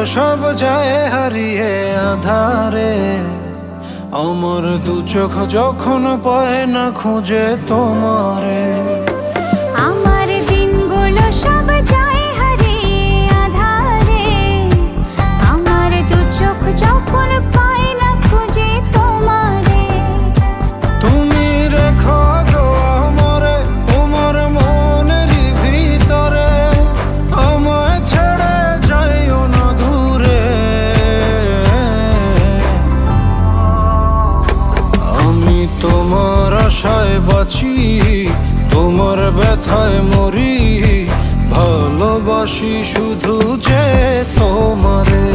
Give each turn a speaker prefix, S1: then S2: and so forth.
S1: সব যায় হারিয়ে আধারে। আমার দু চোখ যখন পায় না খুঁজে তোমারে।
S2: আমার দিনগুলো সব যায় হারিয়ে আঁধারে। আমার দু চোখ যখন পায় না খুঁজে তোমারে।
S1: তুমি রেখো গো আমারে তোমার মনেরই ভিতরে, আমায় ছেড়ে যাইও না দূরে। আমি তোমার আশায় বাঁচি, তোমার ব্যথায় মরি, ভালোবাসি শুধু যে তোমারে।